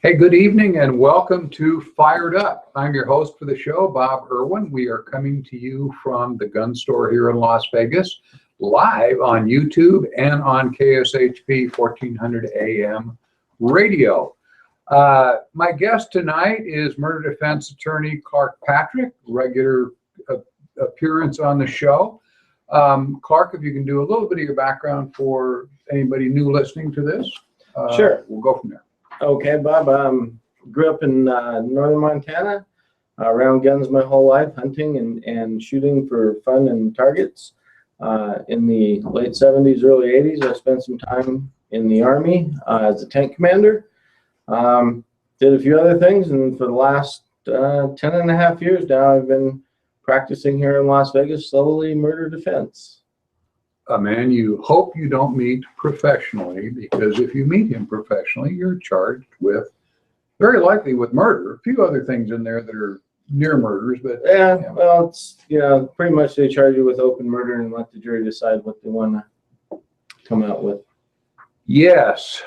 Hey, good evening and welcome to Fired Up. I'm your host for the show, Bob Irwin. We are coming to you from the gun store here in Las Vegas, live on YouTube and on KSHP 1400 AM radio. My guest tonight is murder defense attorney Clark Patrick, regular appearance on the show. Clark, if you can do a little bit of your background for anybody new listening to this. Sure. We'll go from there. Okay, Bob. Grew up in northern Montana, around guns my whole life, hunting and shooting for fun and targets. In the late 70s, early 80s, I spent some time in the Army as a tank commander. Did a few other things, and for the last 10 and a half years now, I've been practicing here in Las Vegas, solely murder defense. A man you hope you don't meet professionally, because if you meet him professionally, you're charged with, very likely with murder. A few other things in there that are near murders, but yeah. Well, it's pretty much they charge you with open murder and let the jury decide what they want to come out with. Yes,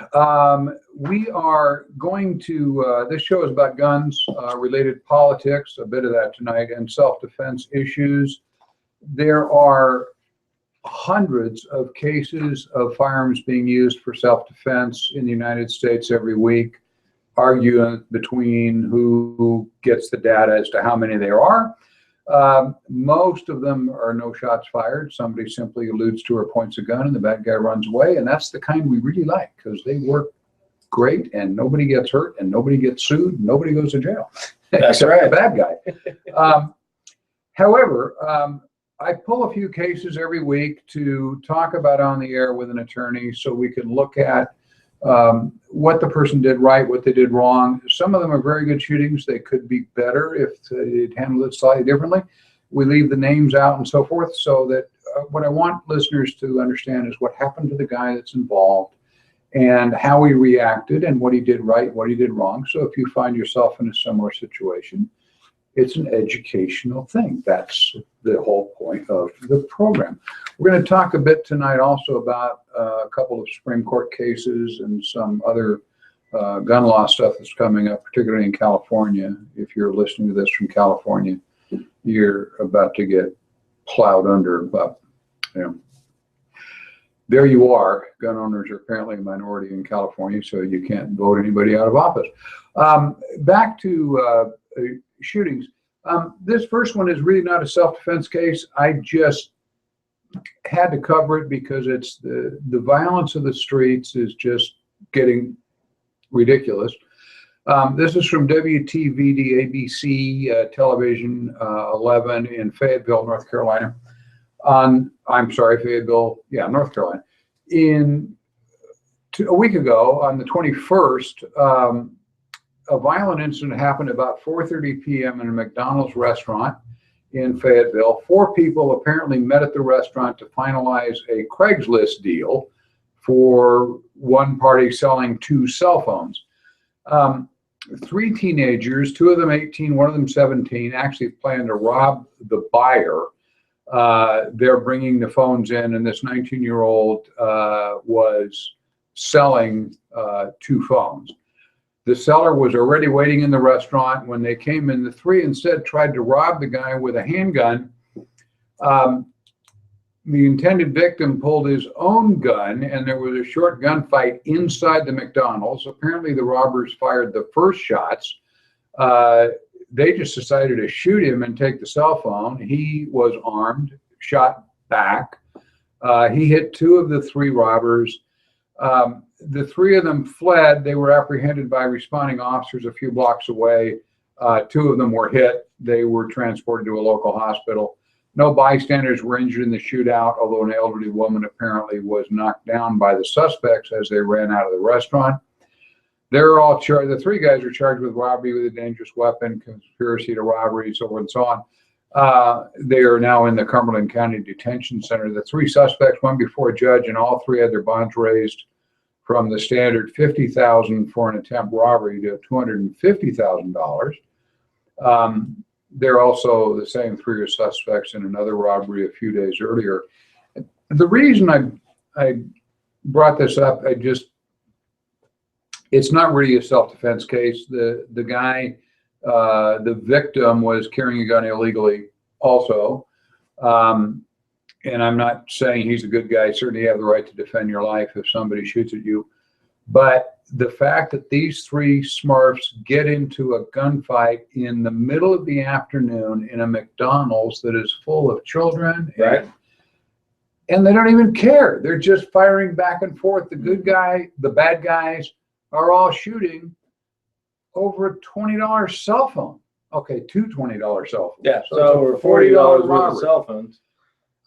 we are going to. This show is about guns, related politics, a bit of that tonight, and self-defense issues. There are hundreds of cases of firearms being used for self-defense in the United States every week, arguing between who gets the data as to how many there are. Most of them are no shots fired. Somebody simply alludes to or points a gun and the bad guy runs away. And that's the kind we really like, because they work great and nobody gets hurt and nobody gets sued. And nobody goes to jail. That's right. The bad guy. However, I pull a few cases every week to talk about on the air with an attorney so we can look at what the person did right, what they did wrong. Some of them are very good shootings. They could be better if they'd handled it slightly differently. We leave the names out and so forth, so that what I want listeners to understand is what happened to the guy that's involved and how he reacted and what he did right, what he did wrong. So if you find yourself in a similar situation, it's an educational thing. That's the whole point of the program. We're going to talk a bit tonight also about a couple of Supreme Court cases and some other gun law stuff that's coming up, particularly in California. If you're listening to this from California, you're about to get plowed under. But there you are. Gun owners are apparently a minority in California, so you can't vote anybody out of office. Back to shootings. This first one is really not a self-defense case. I just had to cover it because it's the violence of the streets is just getting ridiculous. This is from WTVD ABC television 11 in Fayetteville, North Carolina. Fayetteville, North Carolina. A week ago, on the 21st, a violent incident happened about 4:30 p.m. in a McDonald's restaurant in Fayetteville. 4 people apparently met at the restaurant to finalize a Craigslist deal for one party selling 2 cell phones. 3 teenagers, 2 of them 18, one of them 17, actually planned to rob the buyer. They're bringing the phones in, and this 19-year-old was selling 2 phones. The seller was already waiting in the restaurant. When they came in, the 3 instead tried to rob the guy with a handgun. The intended victim pulled his own gun, and there was a short gunfight inside the McDonald's. Apparently, the robbers fired the first shots. They just decided to shoot him and take the cell phone. He was armed, shot back. He hit 2 of the 3 robbers. The 3 of them fled. They were apprehended by responding officers a few blocks away. 2 of them were hit. They were transported to a local hospital. No bystanders were injured in the shootout, although an elderly woman apparently was knocked down by the suspects as they ran out of the restaurant. They're all charged. The 3 guys are charged with robbery with a dangerous weapon, conspiracy to robbery, so on and so on. They are now in the Cumberland County Detention Center. The 3 suspects went before a judge, and all 3 had their bonds raised from the standard $50,000 for an attempt robbery to $250,000. They're also the same 3 suspects in another robbery a few days earlier. The reason I brought this up, It's not really a self-defense case. The guy, the victim, was carrying a gun illegally also. And I'm not saying he's a good guy. Certainly you have the right to defend your life if somebody shoots at you. But the fact that these three Smurfs get into a gunfight in the middle of the afternoon in a McDonald's that is full of children, Right. and they don't even care. They're just firing back and forth. The good guy, the bad guys are all shooting over a $20 cell phone. Okay, two $20 cell phones. Yeah, So so it's a over $40 $40 worth of robbery. cell phones.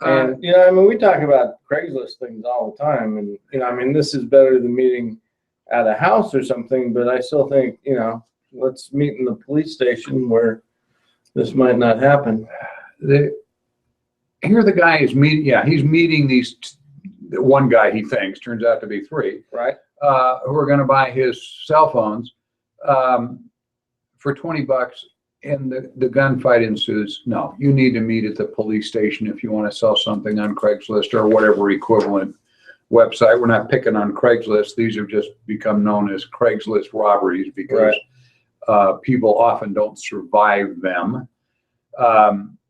And, I mean, we talk about Craigslist things all the time. And, I mean, this is better than meeting at a house or something, but I still think, let's meet in the police station where this might not happen. Here the guy is meeting, he's meeting these, one guy he thinks, turns out to be three, Right. who are going to buy his cell phones for $20. And the gunfight ensues. No, you need to meet at the police station if you want to sell something on Craigslist or whatever equivalent website. We're not picking on Craigslist. These have just become known as Craigslist robberies because people often don't survive them.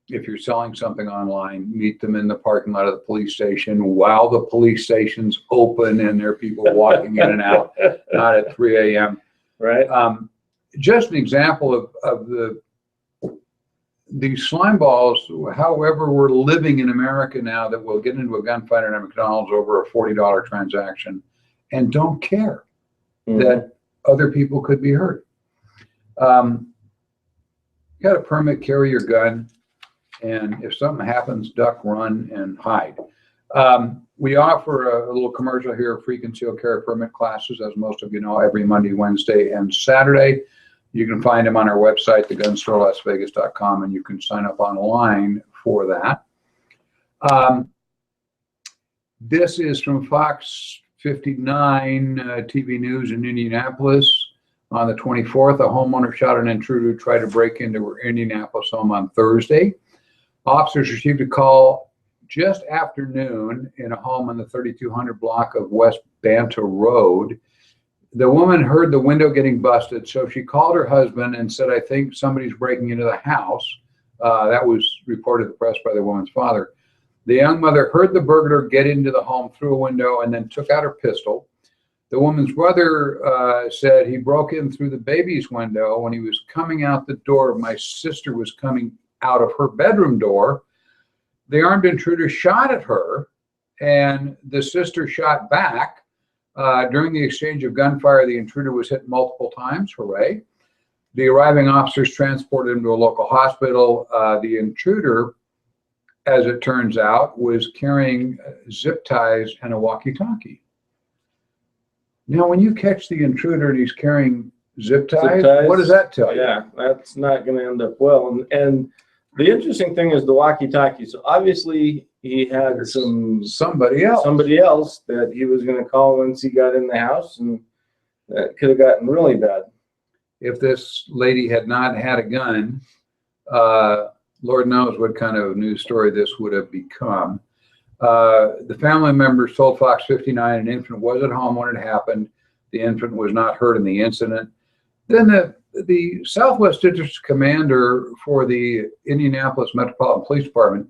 If you're selling something online, meet them in the parking lot of the police station while the police station's open and there are people walking in and out, not at 3 a.m. Right. Just an example of these slime balls, however we're living in America now, that will get into a gunfight at a McDonald's over a $40 transaction and don't care that other people could be hurt. You got a permit, carry your gun, and if something happens, duck, run, and hide. We offer a little commercial here, free concealed carry permit classes, as most of you know, every Monday, Wednesday, and Saturday. You can find them on our website, thegunstorelasvegas.com, and you can sign up online for that. This is from Fox 59 TV News in Indianapolis. On the 24th, a homeowner shot an intruder who tried to break into her Indianapolis home on Thursday. Officers received a call just after noon in a home on the 3200 block of West Banta Road. The woman heard the window getting busted, so she called her husband and said, "I think somebody's breaking into the house." That was reported to the press by the woman's father. The young mother heard the burglar get into the home through a window and then took out her pistol. The woman's brother said he broke in through the baby's window. When he was coming out the door, my sister was coming out of her bedroom door. The armed intruder shot at her, and the sister shot back. During the exchange of gunfire, the intruder was hit multiple times. Hooray. The arriving officers transported him to a local hospital. The intruder, as it turns out, was carrying zip ties and a walkie-talkie. Now, when you catch the intruder and he's carrying zip ties, what does that tell you? Yeah, that's not going to end up well. And the interesting thing is the walkie-talkie. So obviously he had somebody else that he was going to call once he got in the house, and that could have gotten really bad. If this lady had not had a gun, Lord knows what kind of news story this would have become. The family members told Fox 59 an infant was at home when it happened. The infant was not hurt in the incident. Then the Southwest District Commander for the Indianapolis Metropolitan Police Department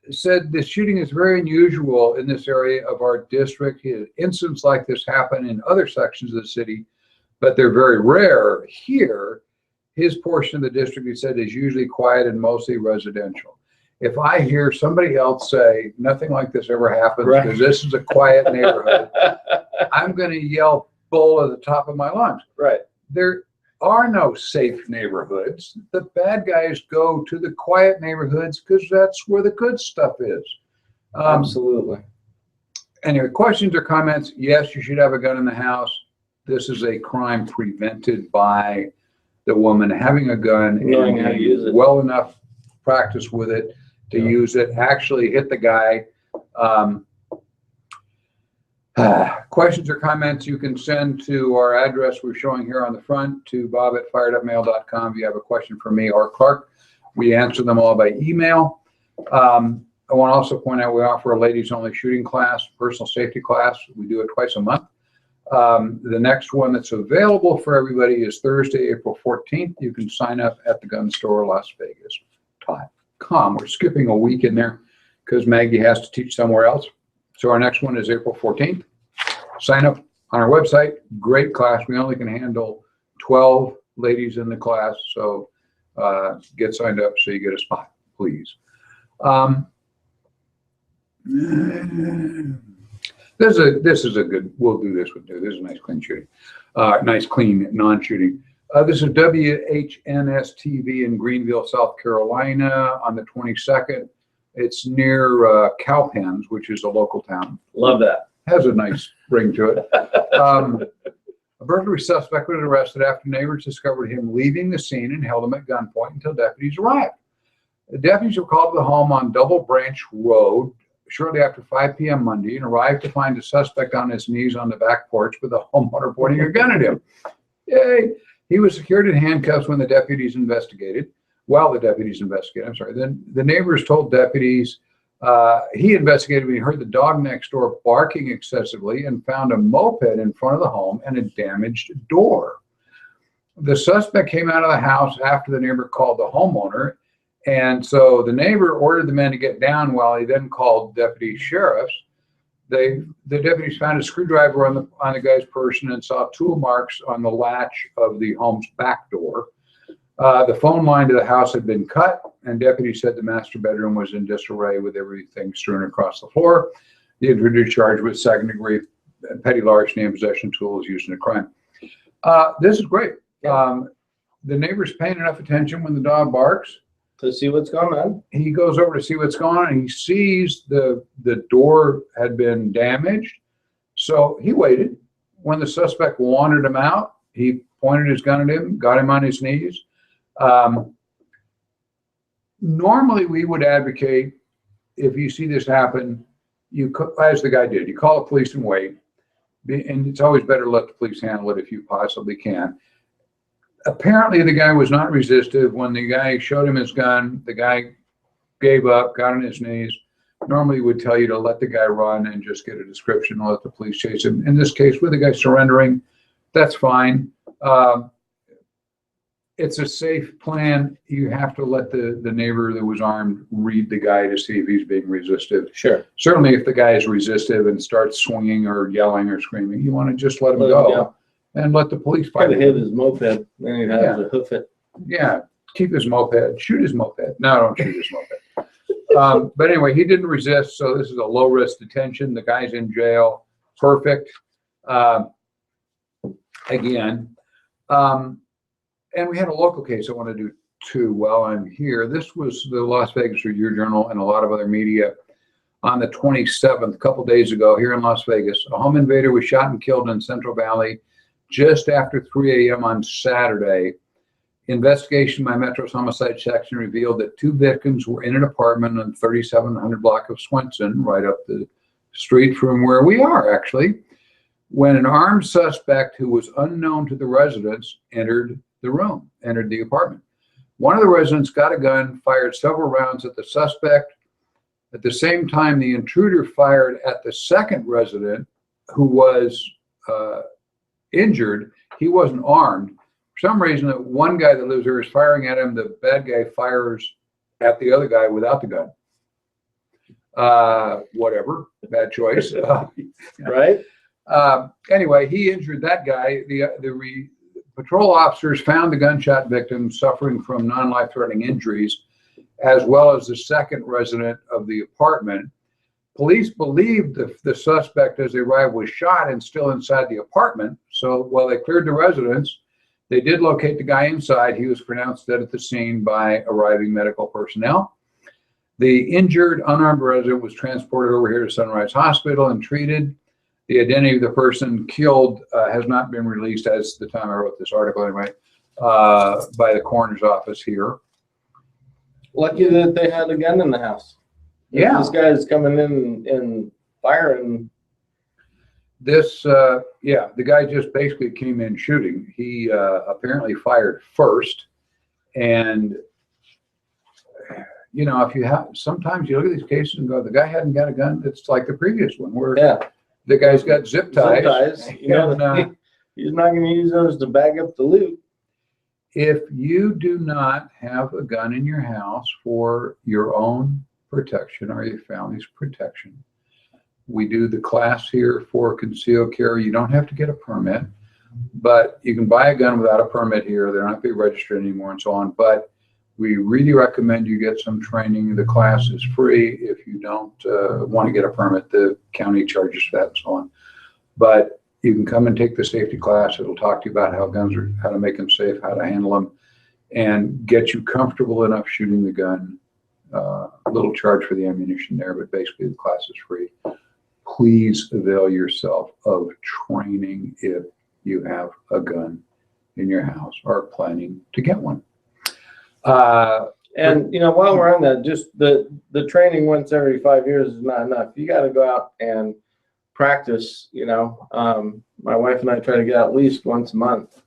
said the shooting is very unusual in this area of our district. Incidents like this happen in other sections of the city, but they're very rare here. His portion of the district, he said, is usually quiet and mostly residential. If I hear somebody else say nothing like this ever happens because this is a quiet neighborhood, I'm going to yell bull at the top of my lungs. Right. There are no safe neighborhoods. The bad guys go to the quiet neighborhoods because that's where the good stuff is. Absolutely. Anyway, questions or comments? Yes, you should have a gun in the house. This is a crime prevented by the woman having a gun knowing how to use it. Well enough practice with it to use it, actually hit the guy. Questions or comments you can send to our address we're showing here on the front, to bob@firedupmail.com. If you have a question for me or Clark, we answer them all by email. I want to also point out we offer a ladies only shooting class, personal safety class. We do it twice a month. The next one that's available for everybody is Thursday, April 14th. You can sign up at the gun store, Las Vegas.com. We're skipping a week in there because Maggie has to teach somewhere else. So our next one is April 14th. Sign up on our website. Great class. We only can handle 12 ladies in the class. So get signed up so you get a spot, please. This is a good, we'll do this one too. This is a nice clean shooting. Nice clean non-shooting. This is WHNS TV in Greenville, South Carolina on the 22nd. It's near Cowpens, which is a local town. Love that. Has a nice ring to it. A burglary suspect was arrested after neighbors discovered him leaving the scene and held him at gunpoint until deputies arrived. The deputies were called to the home on Double Branch Road shortly after 5 p.m. Monday and arrived to find the suspect on his knees on the back porch with a homeowner pointing a gun at him. Yay! He was secured in handcuffs when the deputies investigated. While the deputies investigated, I'm sorry. Then the neighbors told deputies he investigated when he heard the dog next door barking excessively and found a moped in front of the home and a damaged door. The suspect came out of the house after the neighbor called the homeowner. And so the neighbor ordered the men to get down while he then called deputy sheriffs. The deputies found a screwdriver on the guy's person and saw tool marks on the latch of the home's back door. The phone line to the house had been cut, and deputies said the master bedroom was in disarray with everything strewn across the floor. The intruder charged with second-degree petty larceny and possession of tools used in a crime. This is great. The neighbor's paying enough attention when the dog barks to see what's going on. He goes over to see what's going on, and he sees the door had been damaged. So he waited. When the suspect wanted him out, he pointed his gun at him, got him on his knees. Normally, we would advocate if you see this happen, as the guy did, you call the police and wait. And it's always better to let the police handle it if you possibly can. Apparently, the guy was not resistive. When the guy showed him his gun, the guy gave up, got on his knees. Normally, would tell you to let the guy run and just get a description and let the police chase him. In this case, with the guy surrendering, that's fine. It's a safe plan. You have to let the neighbor that was armed read the guy to see if he's being resistive. Sure. Certainly, if the guy is resistive and starts swinging or yelling or screaming, you want to just let him go. And let the police fight. Could have hit his moped, then he'd have to hoof it. Yeah, keep his moped, shoot his moped. No, don't shoot his moped. But anyway, he didn't resist, so this is a low-risk detention. The guy's in jail. Perfect. Again. And we had a local case I want to do too while I'm here. This was the Las Vegas Review-Journal and a lot of other media on the 27th, a couple days ago here in Las Vegas. A home invader was shot and killed in Central Valley just after 3 a.m. on Saturday. Investigation by Metro's homicide section revealed that 2 victims were in an apartment on 3700 block of Swenson, right up the street from where we are, actually, when an armed suspect who was unknown to the residents entered the apartment. One of the residents got a gun, fired several rounds at the suspect. At the same time, the intruder fired at the second resident who was injured. He wasn't armed. For some reason, that one guy that lives there is firing at him. The bad guy fires at the other guy without the gun. Whatever, bad choice. Right? Anyway, he injured that guy. The patrol officers found the gunshot victim suffering from non-life-threatening injuries, as well as the second resident of the apartment. Police believed the suspect, as they arrived, was shot and still inside the apartment. So while they cleared the residence, they did locate the guy inside. He was pronounced dead at the scene by arriving medical personnel. The injured, unarmed resident was transported over here to Sunrise Hospital and treated. The identity of the person killed has not been released as the time I wrote this article anyway, by the coroner's office here. Lucky that they had a gun in the house. Yeah. This guy's coming in and firing. This, the guy just basically came in shooting. He apparently fired first. And, if you have, sometimes you look at these cases and go, the guy hadn't got a gun. It's like the previous one where The guy's got zip ties. You know, And, he's not going to use those to bag up the loot. if you do not have a gun in your house for your own protection or your family's protection, we do the class here for concealed carry. You don't have to get a permit, but you can buy a gun without a permit here. They don't have to be registered anymore and so on. But we really recommend you get some training. The class is free. If you don't want to get a permit, the county charges for that and so on. But you can come and take the safety class. It'll talk to you about how guns are, how to make them safe, how to handle them, and get you comfortable enough shooting the gun. A little charge for the ammunition there, but basically the class is free. Please avail yourself of training if you have a gun in your house or are planning to get one. And, you know, while we're on that, just the training once every 5 years is not enough. You got to go out and practice, you know. My wife and I try to get out at least once a month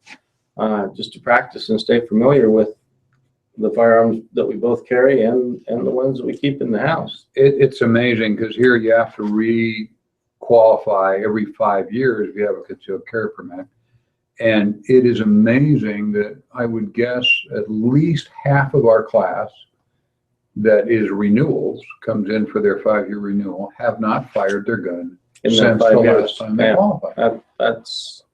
just to practice and stay familiar with the firearms that we both carry and the ones that we keep in the house. It's amazing because here you have to re-qualify every 5 years if you have a concealed carry permit. And it is amazing that I would guess at least half of our class that is renewals, comes in for their 5-year renewal, have not fired their gun since the last time they qualified.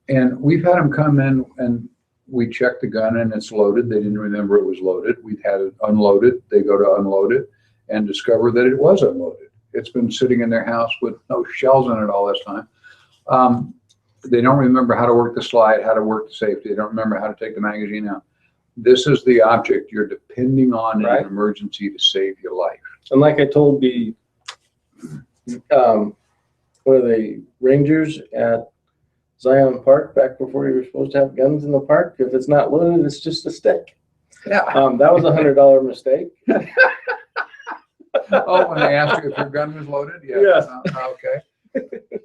And we've had them come in and we check the gun and it's loaded. They didn't remember it was loaded. We've had it unloaded. They go to unload it and discover that it was unloaded. It's been sitting in their house with no shells in it all this time. They don't remember how to work the slide, how to work the safety. They don't remember how to take the magazine out. This is the object you're depending on in an emergency to save your life. And like I told the, one of the rangers at Zion Park back before you were supposed to have guns in the park, if it's not loaded, it's just a stick. Yeah. That was $100 mistake. Oh, when they asked you if your gun was loaded? Yeah. Yes. Okay.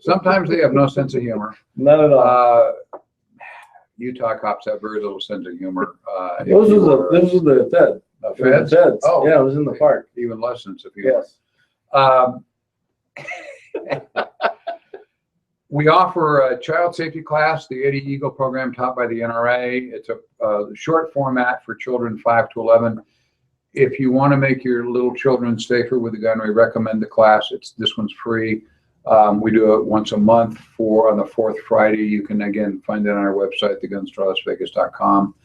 Sometimes they have no sense of humor. Not at all. Utah cops have very little sense of humor. This was the Fed. Feds? Feds. Oh, yeah, it was in the park. Even less sense of humor. Yes. We offer a child safety class, the Eddie Eagle program taught by the NRA. It's a short format for children 5 to 11. If you want to make your little children safer with a gun, we recommend the class. This one's free. We do it once a month on the 4th Friday. You can, again, find it on our website, thegunstarlasvegas.com.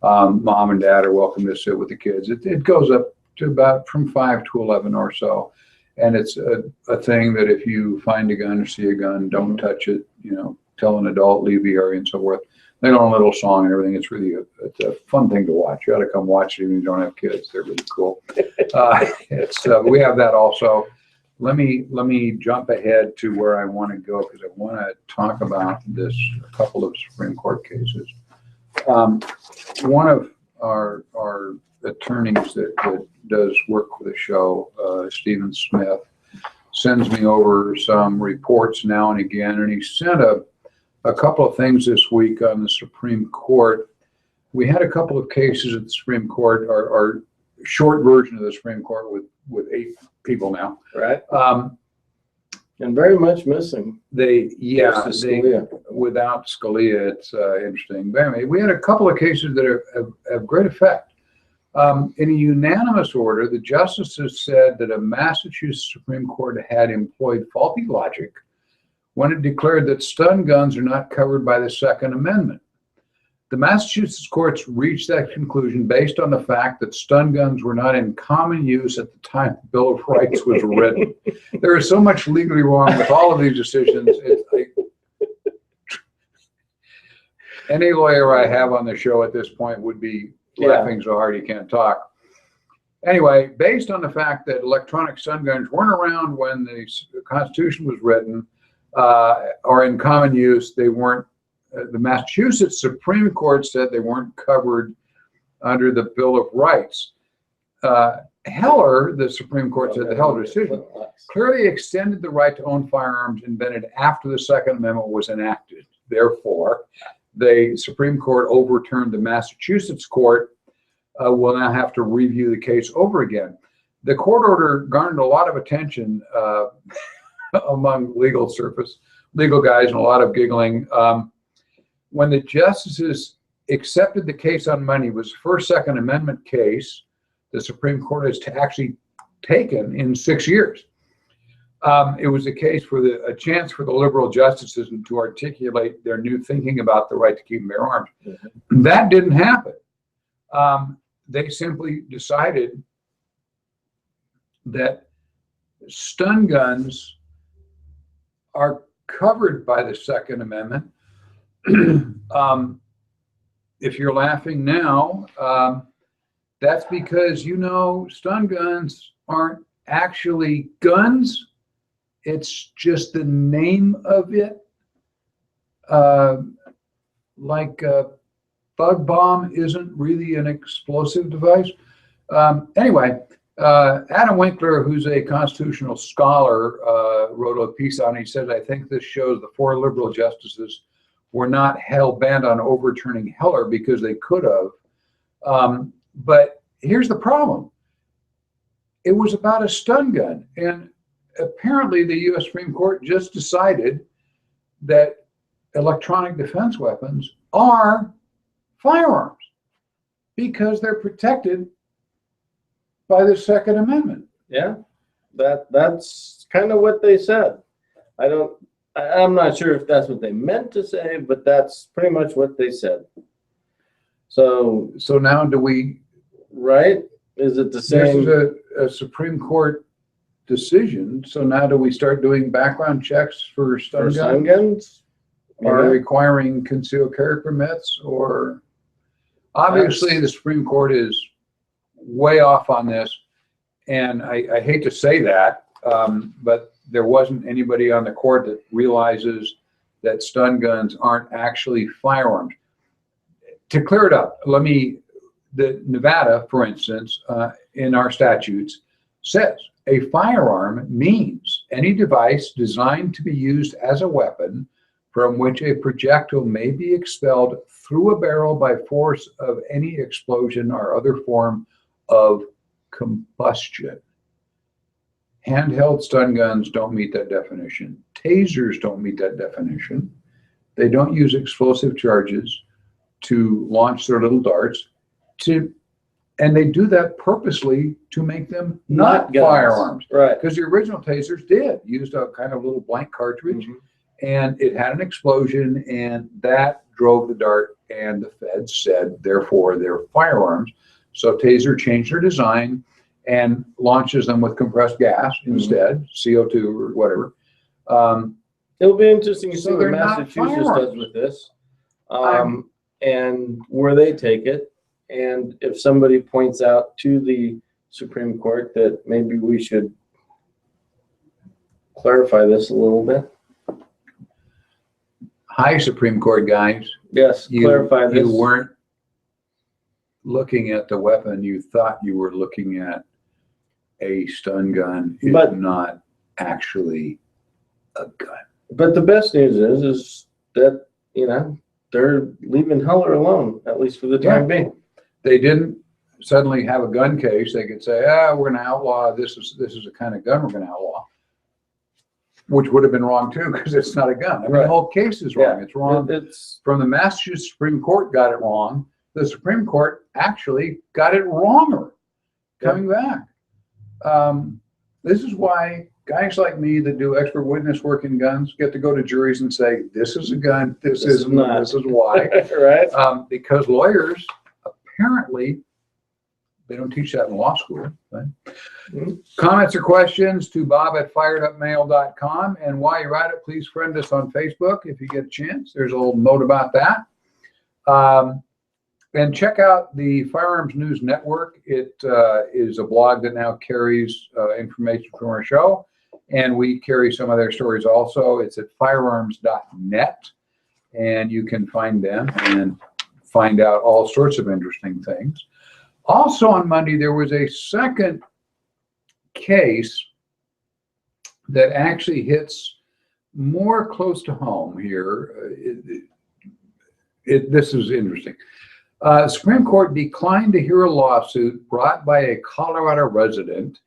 Mom and dad are welcome to sit with the kids. It goes up to about from 5 to 11 or so. And it's a thing that if you find a gun or see a gun, don't touch it, you know, tell an adult, leave the area and so forth. They learn a little song and everything. It's really it's a fun thing to watch. You ought to come watch it even if you don't have kids. They're really cool. We have that also. Let me jump ahead to where I want to go because I want to talk about a couple of Supreme Court cases. One of our attorneys that does work for the show, Stephen Smith, sends me over some reports now and again, and he sent a couple of things this week on the Supreme Court. We had a couple of cases at the Supreme Court, our short version of the Supreme Court with 8 people now. Right. And very much missing. Without Scalia, it's interesting. But anyway, we had a couple of cases that have great effect. In a unanimous order, the justices said that a Massachusetts Supreme Court had employed faulty logic when it declared that stun guns are not covered by the Second Amendment. The Massachusetts courts reached that conclusion based on the fact that stun guns were not in common use at the time the Bill of Rights was written. There is so much legally wrong with all of these decisions. Any lawyer I have on the show at this point would be laughing so hard he can't talk. Anyway, based on the fact that electronic stun guns weren't around when the Constitution was written or in common use, they weren't. The Massachusetts Supreme Court said they weren't covered under the Bill of Rights. Heller, the Supreme Court said the Heller decision clearly extended the right to own firearms invented after the Second Amendment was enacted. Therefore, the Supreme Court overturned the Massachusetts court, will now have to review the case over again. The court order garnered a lot of attention among legal circles. legal guys and a lot of giggling. When the justices accepted the case on Monday, it was the first Second Amendment case the Supreme Court has actually taken in 6 years. It was a case for a chance for the liberal justices to articulate their new thinking about the right to keep and bear arms. Mm-hmm. That didn't happen. They simply decided that stun guns are covered by the Second Amendment. If you're laughing now, that's because, stun guns aren't actually guns. It's just the name of it. Like a bug bomb isn't really an explosive device. Anyway, Adam Winkler, who's a constitutional scholar, wrote a piece on it. He says, I think this shows the 4 liberal justices were not hell-bent on overturning Heller because they could have. But here's the problem. It was about a stun gun. And apparently the U.S. Supreme Court just decided that electronic defense weapons are firearms because they're protected by the Second Amendment. Yeah, that's kind of what they said. I'm not sure if that's what they meant to say, but that's pretty much what they said. So now do we? Right? Is it the same? This is a Supreme Court decision. So now do we start doing background checks for stun guns? Or requiring concealed carry permits? Or obviously the Supreme Court is way off on this. And I hate to say that, but there wasn't anybody on the court that realizes that stun guns aren't actually firearms. To clear it up, the Nevada, for instance, in our statutes says a firearm means any device designed to be used as a weapon from which a projectile may be expelled through a barrel by force of any explosion or other form of combustion. Handheld stun guns don't meet that definition. Tasers don't meet that definition. They don't use explosive charges to launch their little darts, and they do that purposely to make them not firearms. Right. Because the original tasers used a kind of little blank cartridge, and it had an explosion, and that drove the dart, and the feds said, therefore, they're firearms. So Taser changed their design and launches them with compressed gas instead, CO2 or whatever. It'll be interesting to see So what they're not Massachusetts does firearms. with this, and where they take it. And if somebody points out to the Supreme Court that maybe we should clarify this a little bit. Hi, Supreme Court guys. Yes, clarify this. You weren't looking at the weapon. You thought you were looking at a stun gun. It's not actually a gun. But the best news is that, they're leaving Heller alone, at least for the time being. They didn't suddenly have a gun case. They could say, we're going to outlaw this is the kind of gun we're going to outlaw, which would have been wrong too, because it's not a gun. I mean, the whole case is wrong. It's wrong. From the Massachusetts Supreme Court got it wrong. The Supreme Court actually got it wronger coming back. This is why guys like me that do expert witness work in guns get to go to juries and say, this is a gun, this isn't, this is why. Right. Because lawyers, apparently, they don't teach that in law school. Right? Comments or questions to bob@firedupmail.com. And while you're at it, please friend us on Facebook if you get a chance. There's a little note about that. And check out the Firearms News Network. It is a blog that now carries information from our show. And we carry some of their stories also. It's at firearms.net. And you can find them and find out all sorts of interesting things. Also on Monday, there was a second case that actually hits more close to home here. This is interesting. Supreme Court declined to hear a lawsuit brought by a Colorado resident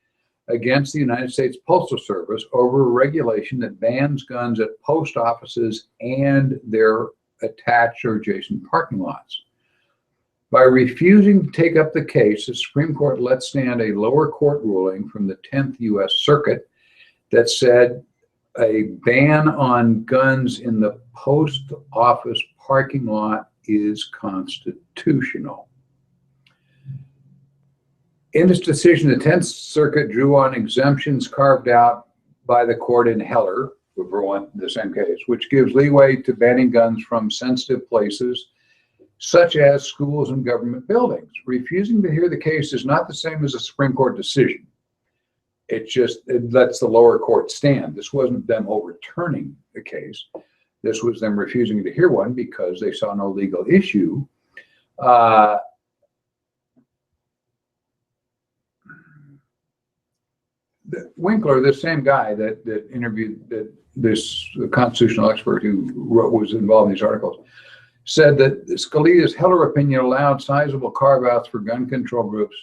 against the United States Postal Service over a regulation that bans guns at post offices and their attached or adjacent parking lots. By refusing to take up the case, the Supreme Court let stand a lower court ruling from the 10th U.S. Circuit that said a ban on guns in the post office parking lot is constitutional. In its decision, the 10th Circuit drew on exemptions carved out by the court in Heller, for the same case, which gives leeway to banning guns from sensitive places such as schools and government buildings. Refusing to hear the case is not the same as a Supreme Court decision. It lets the lower court stand. This wasn't them overturning the case. This was them refusing to hear one because they saw no legal issue. Winkler, the same guy that interviewed this constitutional expert who was involved in these articles, said that Scalia's Heller opinion allowed sizable carve-outs for gun control groups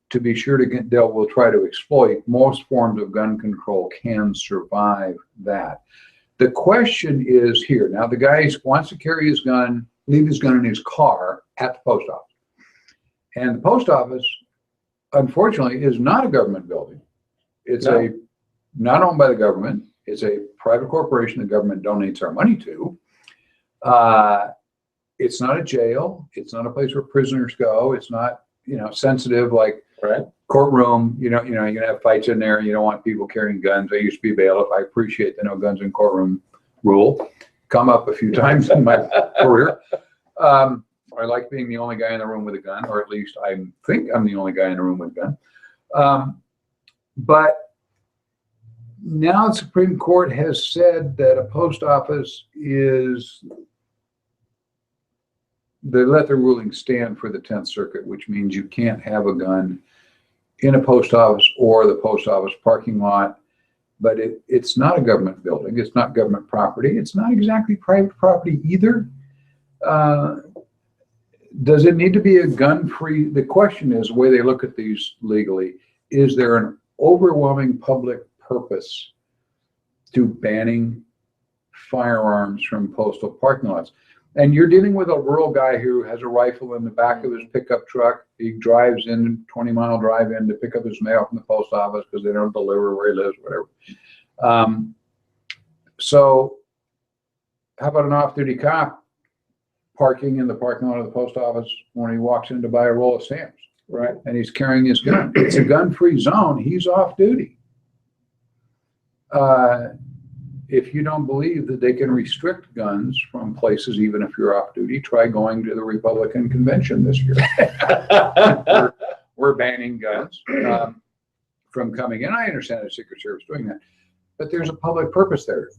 to be sure to they will try to exploit. Most forms of gun control can survive that. The question is here. Now, the guy wants to carry his gun, leave his gun in his car at the post office. And the post office, unfortunately, is not a government building. It's not owned by the government. It's a private corporation the government donates our money to. It's not a jail. It's not a place where prisoners go. It's not, sensitive like courtroom. You're gonna have fights in there. You don't want people carrying guns. I used to be a bailiff. I appreciate the no guns in courtroom rule. Come up a few times in my career. I like being the only guy in the room with a gun, or at least I think I'm the only guy in the room with a gun. But now the Supreme Court has said that a post office they let the ruling stand for the 10th Circuit, which means you can't have a gun in a post office or the post office parking lot. But it's not a government building. It's not government property. It's not exactly private property either. Does it need to be a gun-free? The question is, the way they look at these legally, is there an overwhelming public purpose to banning firearms from postal parking lots? And you're dealing with a rural guy who has a rifle in the back of his pickup truck. He drives in, 20-mile drive in to pick up his mail from the post office because they don't deliver where he lives, whatever. So how about an off-duty cop parking in the parking lot of the post office when he walks in to buy a roll of stamps? Right. And he's carrying his gun. It's a gun-free zone. He's off duty. If you don't believe that they can restrict guns from places, even if you're off duty, try going to the Republican convention this year. we're banning guns from coming in. I understand the Secret Service doing that, but there's a public purpose there.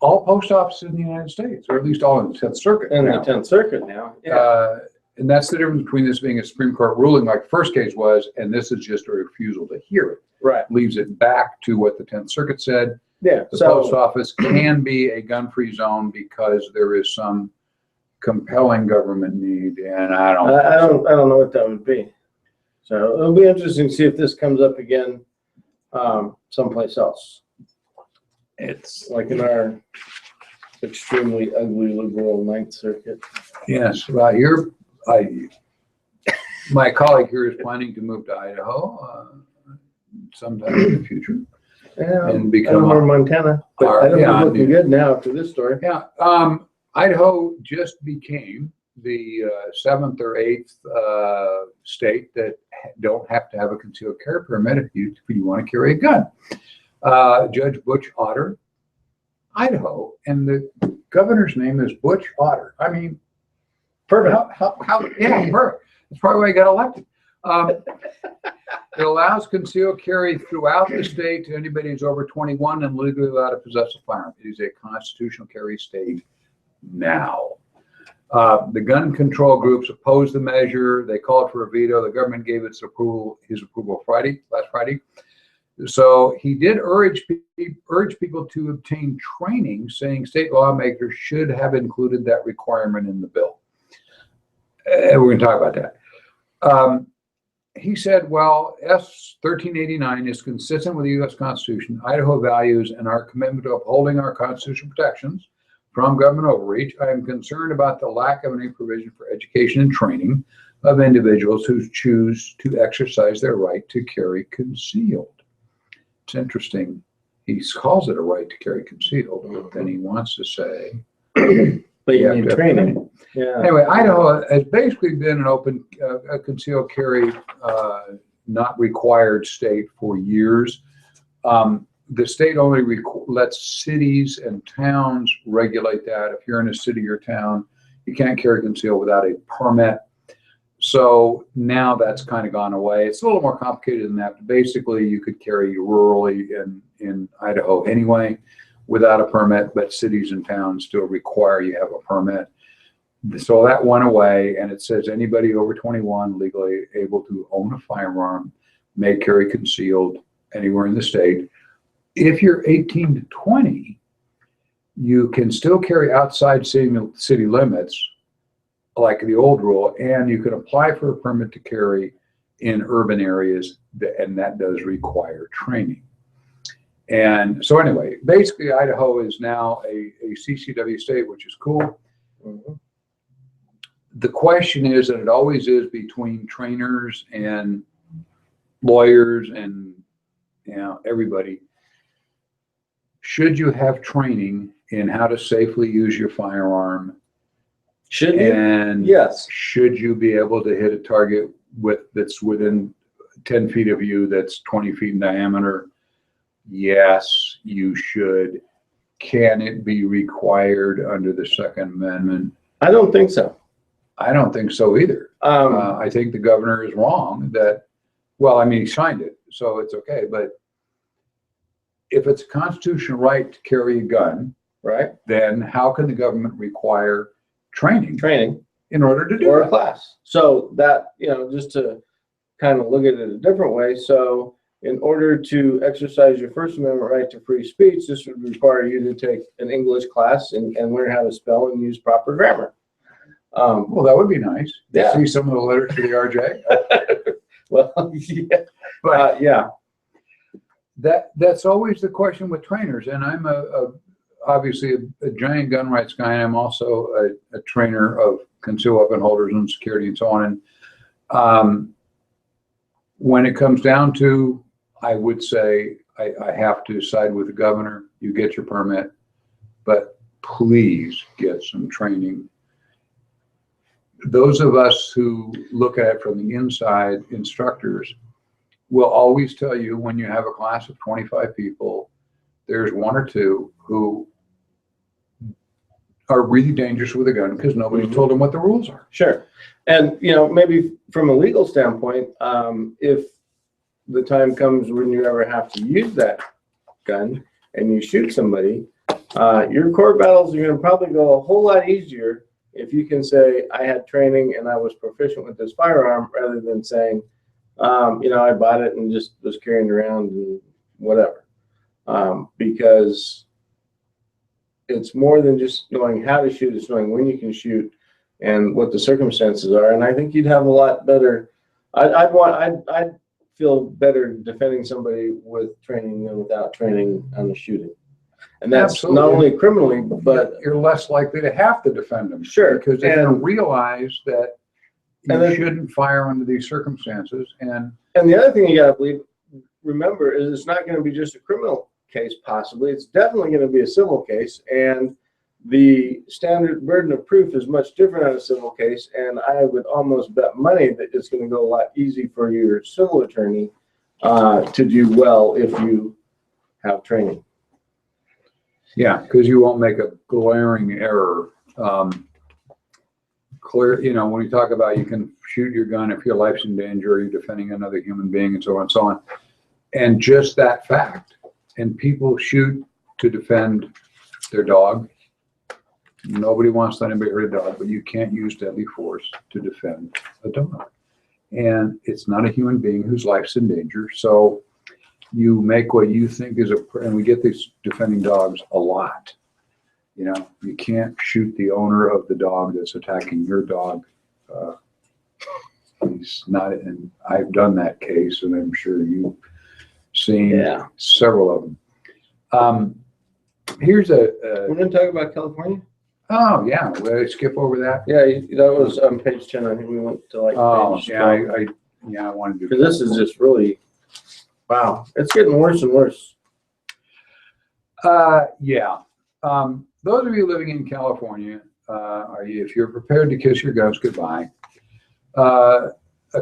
All post offices in the United States, or at least all in the 10th Circuit. In the 10th Circuit now. Yeah. And that's the difference between this being a Supreme Court ruling like the first case was, and this is just a refusal to hear it. Right. Leaves it back to what the 10th Circuit said. Yeah. The post office can be a gun-free zone because there is some compelling government need, and I don't know what that would be. So it'll be interesting to see if this comes up again someplace else. It's like in our extremely ugly liberal 9th Circuit. Yes. Well, my colleague here is planning to move to Idaho sometime in the future. Yeah, and become Montana. But Idaho's looking good now after this story. Yeah. Idaho just became the 7th or 8th state that don't have to have a concealed carry permit if you want to carry a gun. Judge Butch Otter, Idaho, and the governor's name is Butch Otter. I mean, perfect. Yeah, perfect. That's probably why he got elected. It allows concealed carry throughout the state to anybody who's over 21 and legally allowed to possess a firearm. It is a constitutional carry state now. The gun control groups opposed the measure. They called for a veto. The government gave his approval last Friday. So he did urge people to obtain training, saying state lawmakers should have included that requirement in the bill. We're going to talk about that. he said, well, S 1389 is consistent with the U.S. Constitution, Idaho values, and our commitment to upholding our constitutional protections from government overreach. I am concerned about the lack of any provision for education and training of individuals who choose to exercise their right to carry concealed. It's interesting. He calls it a right to carry concealed, but then he wants to say, but you have need to have training. Yeah. Anyway, Idaho has basically been an open concealed carry, not required state for years. The state only lets cities and towns regulate that. If you're in a city or town, you can't carry concealed without a permit. So now that's kind of gone away. It's a little more complicated than that. But basically, you could carry rurally in Idaho anyway without a permit, but cities and towns still require you have a permit. So that went away, and it says anybody over 21 legally able to own a firearm may carry concealed anywhere in the state. If you're 18 to 20, you can still carry outside city limits, like the old rule, and you can apply for a permit to carry in urban areas, and that does require training. And so anyway, basically Idaho is now a CCW state, which is cool. Mm-hmm. The question is, and it always is, between trainers and lawyers and everybody, should you have training in how to safely use your firearm? Should you? And yes. Should you be able to hit a target that's within 10 feet of you, that's 20 feet in diameter? Yes, you should. Can it be required under the Second Amendment? I don't think so. I don't think so either. I think the governor is wrong that, well, I mean, he signed it, so it's okay. But if it's a constitutional right to carry a gun, right, then how can the government require training in order to do or that? A class? So that, just to kind of look at it a different way. So in order to exercise your First Amendment right to free speech, this would require you to take an English class and learn how to spell and use proper grammar. Well, that would be nice. Yeah. See some of the letters to the RJ. Well, yeah. But yeah. That's always the question with trainers. And I'm obviously a giant gun rights guy, and I'm also a trainer of concealed weapon holders and security and so on. And when it comes down to, I would say I have to side with the governor. You get your permit, but please get some training. Those of us who look at it from the inside, instructors, will always tell you when you have a class of 25 people, there's one or two who are really dangerous with a gun because nobody's told them what the rules are. Sure. And, maybe from a legal standpoint, if the time comes when you ever have to use that gun and you shoot somebody, your court battles are going to probably go a whole lot easier if you can say, I had training and I was proficient with this firearm, rather than saying, I bought it and just was carrying it around and whatever. Because it's more than just knowing how to shoot, it's knowing when you can shoot and what the circumstances are. And I think you'd have a lot better, I'd feel better defending somebody with training than without training on the shooting. And that's Absolutely. Not only criminally, but you're less likely to have to defend them. Sure. Because they're going to realize that you shouldn't fire under these circumstances. And the other thing you got to remember is it's not going to be just a criminal case, possibly. It's definitely going to be a civil case. And the standard burden of proof is much different on a civil case. And I would almost bet money that it's going to go a lot easier for your civil attorney to do well if you have training. yeah, because you won't make a glaring error. When you talk about you can shoot your gun if your life's in danger or you're defending another human being and so on and so on. And just that fact, and people shoot to defend their dog. Nobody wants to let anybody hurt a dog, but you can't use deadly force to defend a dog. And it's not a human being whose life's in danger. So you make what you think is and we get these defending dogs a lot. You can't shoot the owner of the dog that's attacking your dog. he's not, and I've done that case, and I'm sure you've seen Yeah. several of them. Here's We're going to talk about California? oh yeah, will I skip over that? Yeah, that was on page 10. I think we went to like Oh, page yeah, 12. I wanted to. Because this is just really, wow, it's getting worse and worse. Yeah. Those of you living in California, if you're prepared to kiss your guns goodbye, a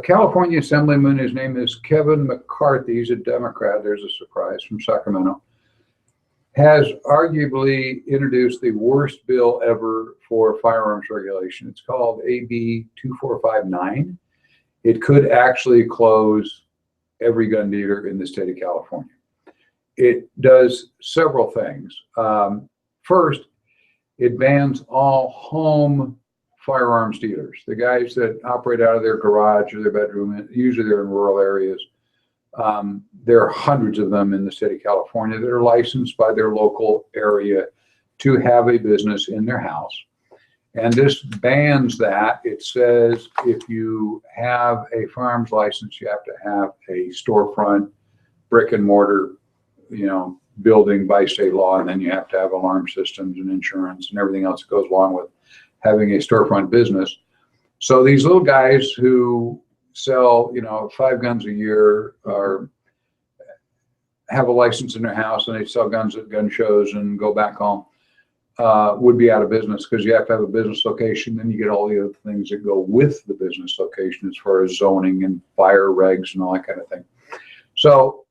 California assemblyman, his name is Kevin McCarthy, he's a Democrat, there's a surprise, from Sacramento, has arguably introduced the worst bill ever for firearms regulation. It's called AB 2459. It could actually close every gun dealer in the state of California. It does several things. First, it bans all home firearms dealers, the guys that operate out of their garage or their bedroom. Usually they're in rural areas. There are hundreds of them in the state of California that are licensed by their local area to have a business in their house. And this bans that. It says if you have a firearms license, you have to have a storefront, brick and mortar, building by state law, and then you have to have alarm systems and insurance and everything else that goes along with having a storefront business. So these little guys who sell, 5 guns a year or have a license in their house and they sell guns at gun shows and go back home, would be out of business because you have to have a business location. Then you get all the other things that go with the business location as far as zoning and fire regs and all that kind of thing. So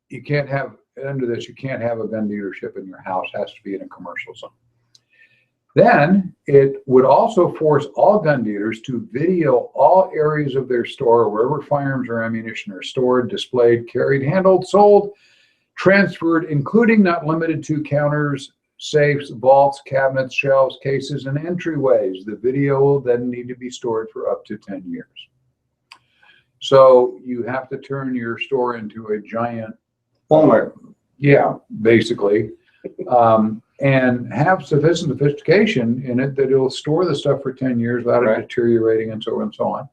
you can't have, under this, you can't have a gun dealership in your house. It has to be in a commercial zone. Then it would also force all gun dealers to video all areas of their store wherever firearms or ammunition are stored, displayed, carried, handled, sold, transferred, including not limited to counters, safes, vaults, cabinets, shelves, cases, and entryways. The video will then need to be stored for up to 10 years. So you have to turn your store into a giant Walmart. Yeah, basically. And have sufficient sophistication in it that it'll store the stuff for 10 years without it deteriorating and so on and so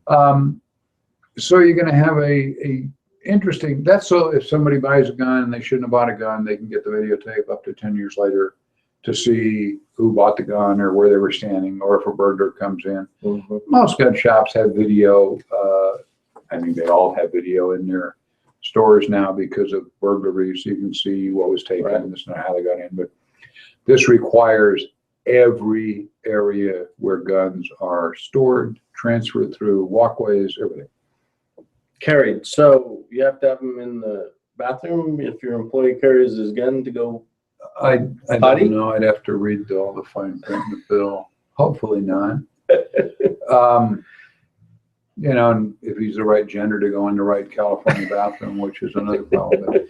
on. So you're going to have a interesting, that's so if somebody buys a gun and they shouldn't have bought a gun, they can get the videotape up to 10 years later to see who bought the gun or where they were standing, or if a burglar comes in. Mm-hmm. Most gun shops have video. I mean, they all have video in their stores now because of burglary, so you can see what was taken and this and how they got in. But this requires every area where guns are stored, transferred through walkways, everything. Carried. So you have to have them in the bathroom if your employee carries his gun to go. I don't know. I'd have to read all the fine print in the bill. Hopefully not. And if he's the right gender to go in the right California bathroom, which is another problem.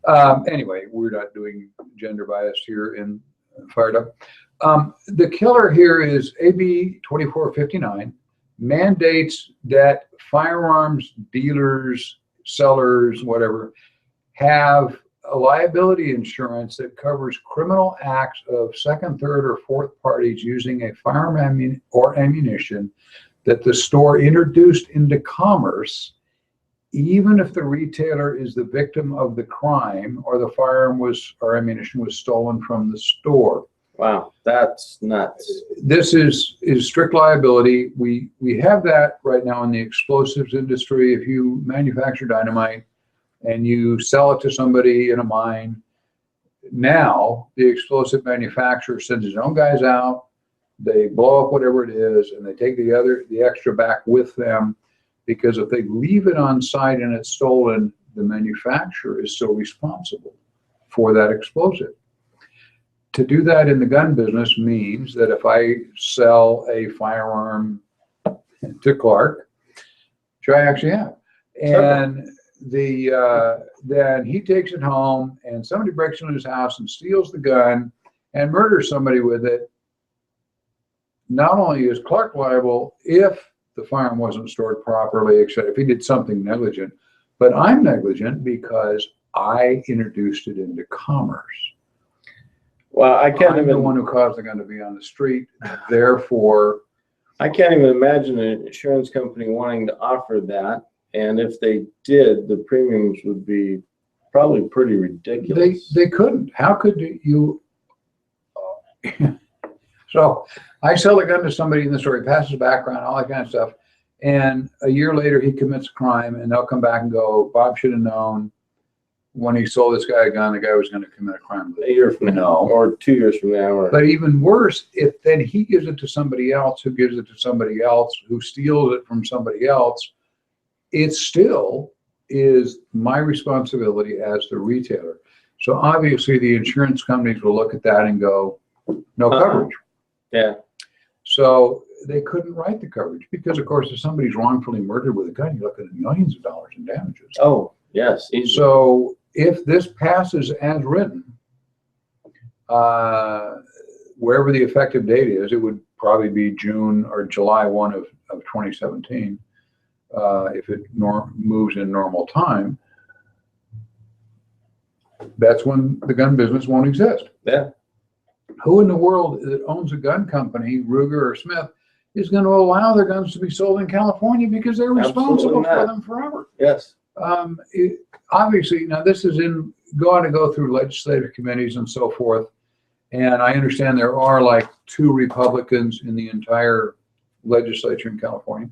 But, anyway, we're not doing gender bias here in Fired Up. The killer here is AB 2459 mandates that firearms dealers, sellers, whatever, have a liability insurance that covers criminal acts of second, third, or fourth parties using a firearm or ammunition that the store introduced into commerce, even if the retailer is the victim of the crime or the firearm or ammunition was stolen from the store. Wow, that's nuts. This is strict liability. We have that right now in the explosives industry. If you manufacture dynamite and you sell it to somebody in a mine, now the explosive manufacturer sends his own guys out. They blow up whatever it is, and they take the extra back with them, because if they leave it on site and it's stolen, the manufacturer is still responsible for that explosive. To do that in the gun business means that if I sell a firearm to Clark, which I actually have, and then he takes it home and somebody breaks into his house and steals the gun and murders somebody with it, not only is Clark liable if the firearm wasn't stored properly, except if he did something negligent, but I'm negligent because I introduced it into commerce. Well, I'm the one who caused the gun to be on the street. Therefore, I can't even imagine an insurance company wanting to offer that. And if they did, the premiums would be probably pretty ridiculous. They couldn't. How could you? So I sell a gun to somebody in the story, passes background, all that kind of stuff. And a year later, he commits a crime, and they'll come back and go, Bob should have known when he sold this guy a gun, the guy was going to commit a crime. A year from now, or 2 years from now. Or... But even worse, if then he gives it to somebody else, who gives it to somebody else, who steals it from somebody else, it still is my responsibility as the retailer. So obviously the insurance companies will look at that and go, no coverage. Yeah. So they couldn't write the coverage because, of course, if somebody's wrongfully murdered with a gun, you're looking at millions of dollars in damages. Oh, yes. Easily. So if this passes as written, wherever the effective date is, it would probably be June or July 1 of 2017. If it moves in normal time, that's when the gun business won't exist. Yeah. Who in the world that owns a gun company, Ruger or Smith, is going to allow their guns to be sold in California because they're responsible for them forever? Yes. Obviously, now this is going to go through legislative committees and so forth. And I understand there are like 2 Republicans in the entire legislature in California.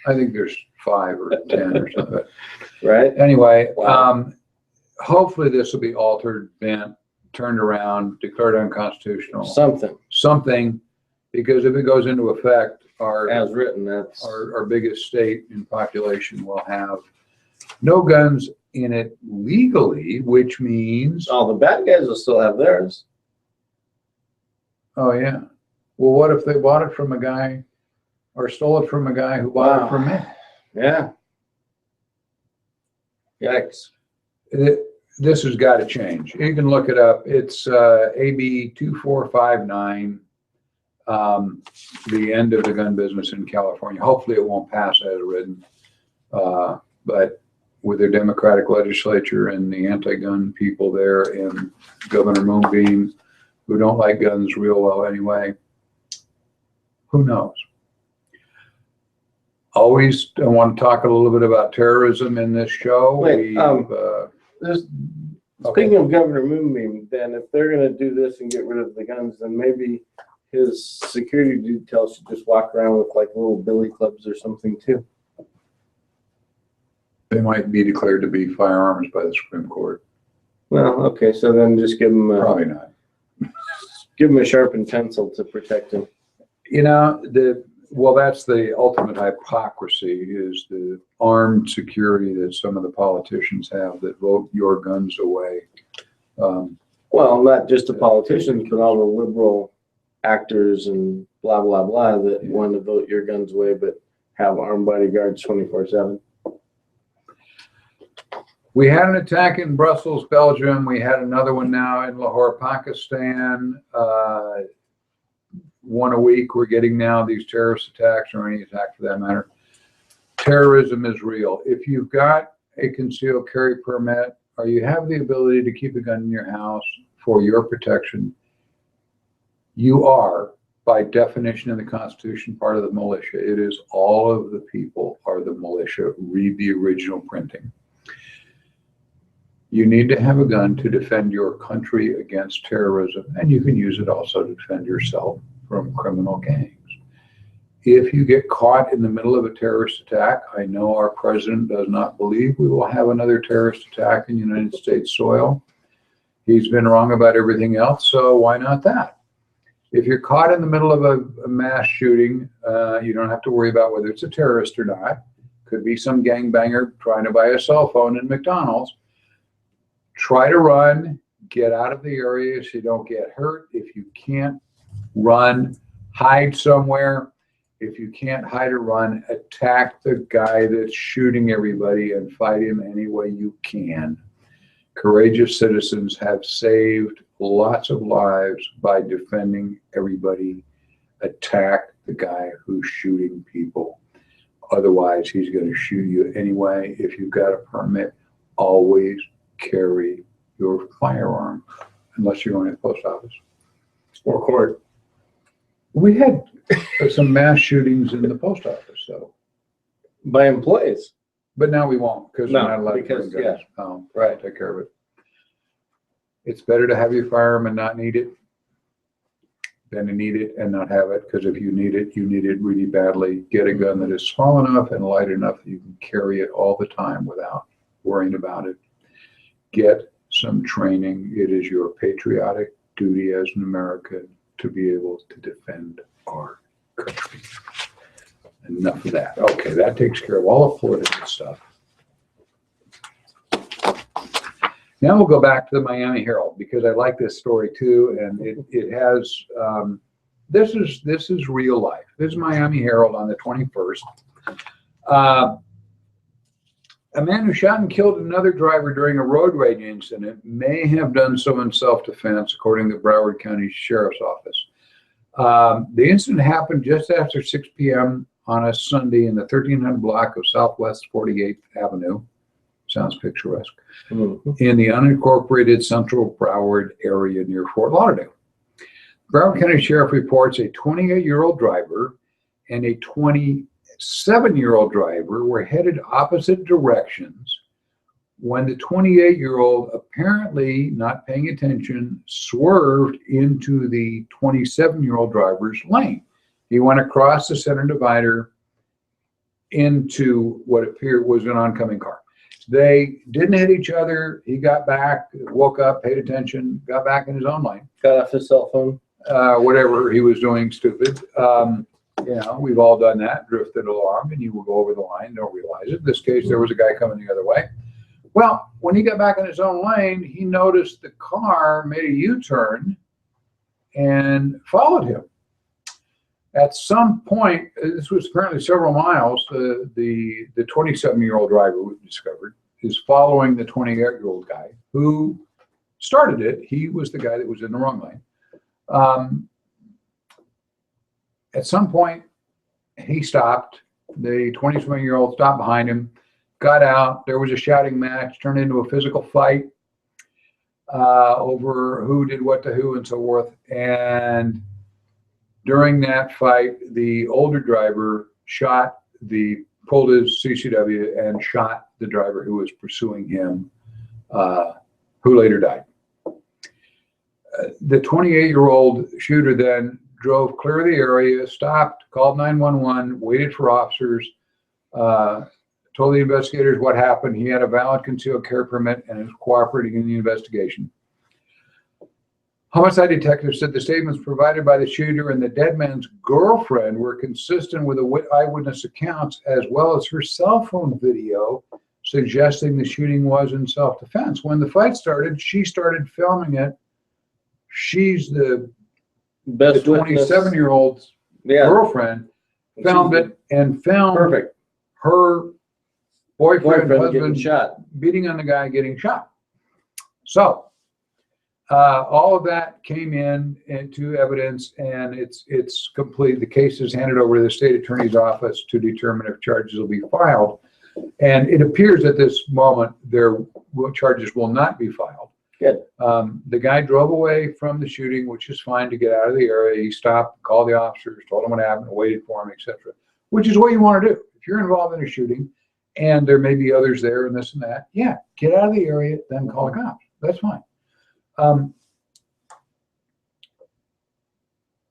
I think there's 5 or 10 or something. Right. Anyway, wow. Hopefully this will be altered, bent, turned around, declared unconstitutional. Something, because if it goes into effect, as written, that's our biggest state in population will have no guns in it legally, which means all the bad guys will still have theirs. Oh yeah. Well, what if they bought it from a guy or stole it from a guy who bought it from me? Yeah. Yikes. This has got to change. You can look it up. It's AB 2459, the end of the gun business in California. Hopefully it won't pass as written. But with their Democratic legislature and the anti-gun people there and Governor Moonbeam, who don't like guns real well anyway, who knows? Always, I want to talk a little bit about terrorism in this show. Wait, speaking of Governor Moonbeam, then if they're going to do this and get rid of the guns, then maybe his security details should just walk around with like little billy clubs or something too. They might be declared to be firearms by the Supreme Court. Well, okay, so then just give them probably not. Give him a sharpened pencil to protect him. You know, that's the ultimate hypocrisy, is the armed security that some of the politicians have that vote your guns away. Well, not just the politicians, but all the liberal actors and blah, blah, blah that want to vote your guns away, but have armed bodyguards 24/7. We had an attack in Brussels, Belgium. We had another one now in Lahore, Pakistan. One a week. We're getting now these terrorist attacks, or any attack for that matter. Terrorism is real. If you've got a concealed carry permit, or you have the ability to keep a gun in your house for your protection, you are, by definition in the Constitution, part of the militia. It is all of the people are the militia. Read the original printing. You need to have a gun to defend your country against terrorism, and you can use it also to defend yourself from criminal gangs. If you get caught in the middle of a terrorist attack, I know our president does not believe we will have another terrorist attack in United States soil. He's been wrong about everything else, so why not that? If you're caught in the middle of a mass shooting, you don't have to worry about whether it's a terrorist or not. Could be some gangbanger trying to buy a cell phone in McDonald's. Try to run, get out of the area so you don't get hurt. If you can't run, hide somewhere. If you can't hide or run, attack the guy that's shooting everybody and fight him any way you can. Courageous citizens have saved lots of lives by defending everybody. Attack the guy who's shooting people. Otherwise, he's going to shoot you anyway. If you've got a permit, always carry your firearm, unless you're going to the post office or court. We had some mass shootings in the post office, though. By employees. But now we won't, because we're No, not allowed to because, bring guns. right. Take care of it. It's better to have your firearm and not need it than to need it and not have it, because if you need it really badly. Get a gun that is small enough and light enough that you can carry it all the time without worrying about it. Get some training. It is your patriotic duty as an American to be able to defend our country. Enough of that. Okay, that takes care of all the political stuff. Now we'll go back to the Miami Herald, because I like this story too, and it has this is real life. This is Miami Herald on the 21st. A man who shot and killed another driver during a road rage incident may have done so in self-defense, according to the Broward County Sheriff's Office. The incident happened just after 6 p.m. on a Sunday in the 1300 block of Southwest 48th Avenue. Sounds picturesque. In the unincorporated central Broward area near Fort Lauderdale. Broward County Sheriff reports a 28-year-old driver and a 27-year-old driver were headed opposite directions when the 28-year-old, apparently not paying attention, swerved into the 27-year-old driver's lane. He went across the center divider into what appeared was an oncoming car. They didn't hit each other. He got back, woke up, paid attention, got back in his own lane. Got off his cell phone. Whatever he was doing, stupid. You know, we've all done that, drifted along, and you will go over the line, don't realize it. In this case, there was a guy coming the other way. Well, when he got back in his own lane, he noticed the car made a U-turn and followed him. At some point, this was apparently several miles, the 27-year-old driver, we discovered, is following the 28-year-old guy who started it. He was the guy that was in the wrong lane. At some point, he stopped. The 27-year-old stopped behind him, got out. There was a shouting match, turned into a physical fight over who did what to who and so forth. And during that fight, the older driver pulled his CCW and shot the driver who was pursuing him, who later died. The 28-year-old shooter then drove clear of the area, stopped, called 911, waited for officers, told the investigators what happened. He had a valid concealed carry permit and is cooperating in the investigation. Homicide detectives said the statements provided by the shooter and the dead man's girlfriend were consistent with the eyewitness accounts, as well as her cell phone video suggesting the shooting was in self-defense. When the fight started, she started filming it. She's the 27-year-old's girlfriend, filmed it and filmed her boyfriend husband shot, beating on the guy getting shot. So all of that came into evidence, and it's complete. The case is handed over to the state attorney's office to determine if charges will be filed. And it appears at this moment charges will not be filed. Good. The guy drove away from the shooting, which is fine, to get out of the area. He stopped, called the officers, told them what happened, waited for him, etc. Which is what you want to do. If you're involved in a shooting and there may be others there and this and that, yeah, get out of the area, then call the cops. That's fine.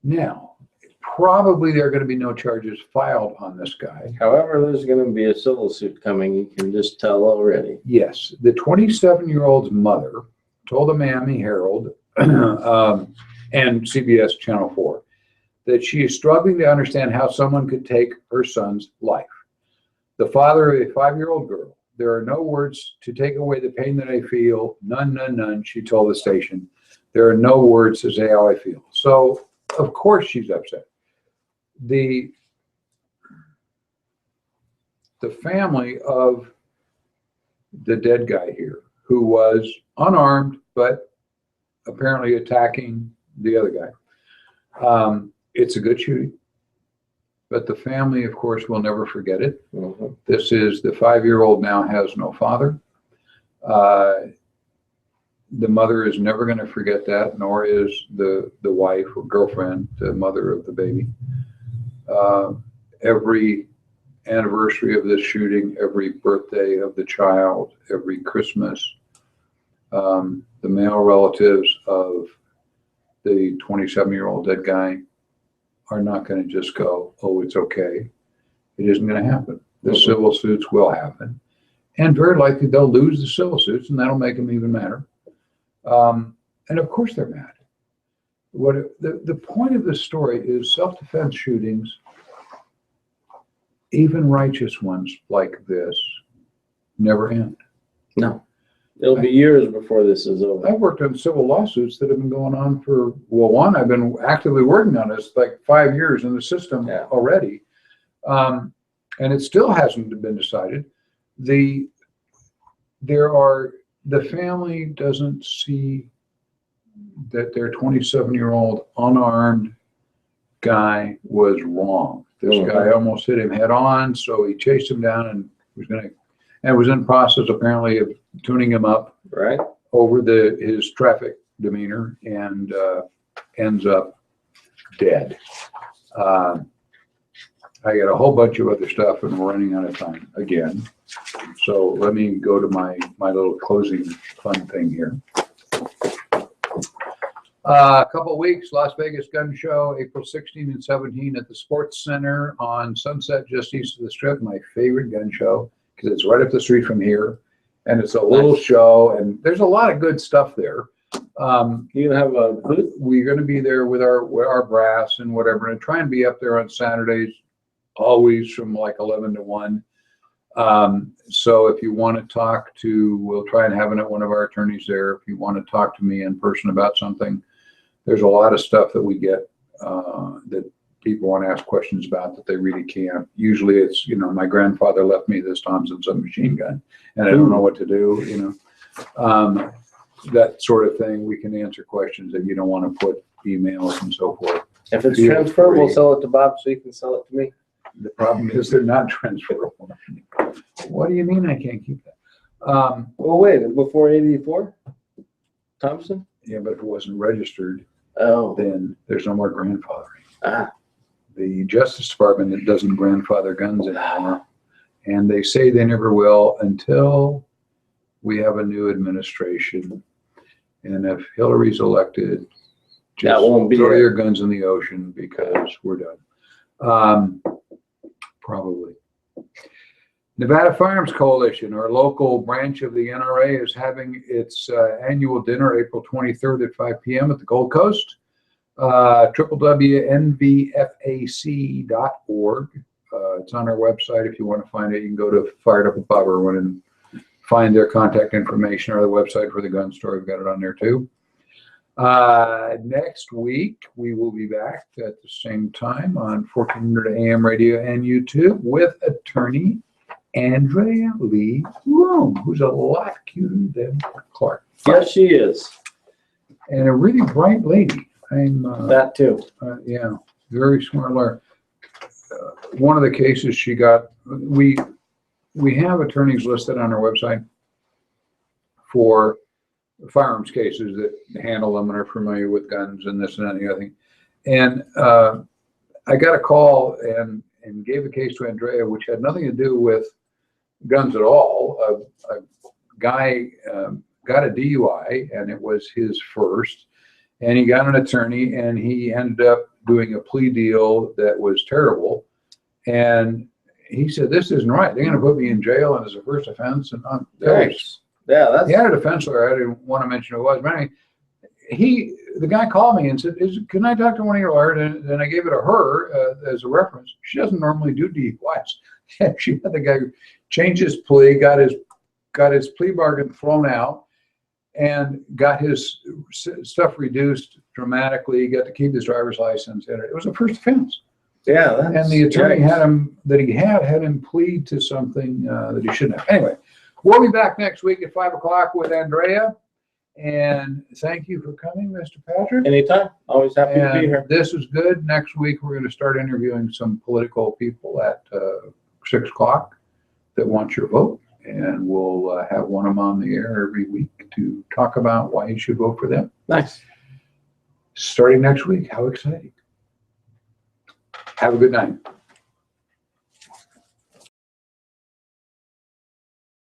Now, probably there are going to be no charges filed on this guy. However, there's going to be a civil suit coming. You can just tell already. Yes. The 27-year-old's mother told the Miami Herald and CBS Channel 4 that she is struggling to understand how someone could take her son's life. The father of a 5-year-old girl. There are no words to take away the pain that I feel. None, none, none, she told the station. There are no words to say how I feel. So, of course she's upset. The family of the dead guy here, who was unarmed, but apparently attacking the other guy. It's a good shooting, but the family, of course, will never forget it. This is the 5-year-old now has no father. The mother is never going to forget that, nor is the wife or girlfriend, the mother of the baby. Every anniversary of this shooting, every birthday of the child, every Christmas, the male relatives of the 27-year-old dead guy are not going to just go, oh, it's okay. It isn't going to happen. The civil suits will happen. And very likely they'll lose the civil suits, and that'll make them even madder. And of course they're mad. The point of this story is self-defense shootings, even righteous ones like this, never end. No. It'll be years before this is over. I've worked on civil lawsuits that have been going on for, well, one, I've been actively working on this like 5 years in the system already. And it still hasn't been decided. The family doesn't see that their 27-year-old unarmed guy was wrong. This guy almost hit him head on, so he chased him down and was in the process apparently of tuning him up over his traffic demeanor, and ends up dead. I got a whole bunch of other stuff, and we're running out of time again. So let me go to my little closing fun thing here. A couple of weeks, Las Vegas Gun Show, April 16 and 17 at the Sports Center on Sunset, just east of the Strip. My favorite gun show, because it's right up the street from here, and it's a little show, and there's a lot of good stuff there. You gonna have a booth? We're going to be there with our brass and whatever, and try and be up there on Saturdays, always from like 11 to 1. So if you want to talk to, we'll try and have one of our attorneys there. If you want to talk to me in person about something, there's a lot of stuff that we get that people want to ask questions about that they really can't. Usually it's, my grandfather left me this Thompson submachine gun and I don't know what to do, that sort of thing. We can answer questions that you don't want to put emails and so forth. If it's transferable, sell it to Bob so you can sell it to me. The problem is they're not transferable. What do you mean I can't keep that? Well, wait, before 84? Thompson? Yeah, but if it wasn't registered, then there's no more grandfathering. The Justice Department doesn't grandfather guns anymore, and they say they never will until we have a new administration. And if Hillary's elected, just throw your guns in the ocean because we're done. Probably. Nevada Firearms Coalition, our local branch of the NRA, is having its annual dinner April 23rd at 5 p.m. at the Gold Coast. www.nvfac.org. It's on our website. If you want to find it, you can go to Fired Up with Bob Irwin and find their contact information, or the website for the gun store. We've got it on there too. Next week, we will be back at the same time on 1400 AM radio and YouTube with attorney Andrea Lee Room, who's a lot cuter than Clark. Yes, she is. And a really bright lady. That too. Yeah, very smart lawyer. One of the cases she got, we have attorneys listed on our website for firearms cases that handle them and are familiar with guns and this and that and the other thing. And I got a call and gave a case to Andrea, which had nothing to do with guns at all. A guy got a DUI, and it was his first, and he got an attorney, and he ended up doing a plea deal that was terrible. And he said, "This isn't right. They're going to put me in jail, and as a first offense." And that's. He had a defense lawyer. I didn't want to mention who it was, but anyway, the guy called me and said, "Can I talk to one of your lawyers?" And then I gave it to her as a reference. She doesn't normally do DUIs. She had the guy change his plea, got his plea bargain thrown out, and got his stuff reduced dramatically. He got to keep his driver's license, and it was a first offense. Yeah, and the attorney had him plead to something that he shouldn't have. Anyway, we'll be back next week at 5 o'clock with Andrea. And thank you for coming, Mr. Patrick. Anytime. Always happy to be here. This is good. Next week, we're going to start interviewing some political people at 6 o'clock that want your vote. and we'll have one of them on the air every week to talk about why you should vote for them. Nice. Starting next week. How exciting. Have a good night.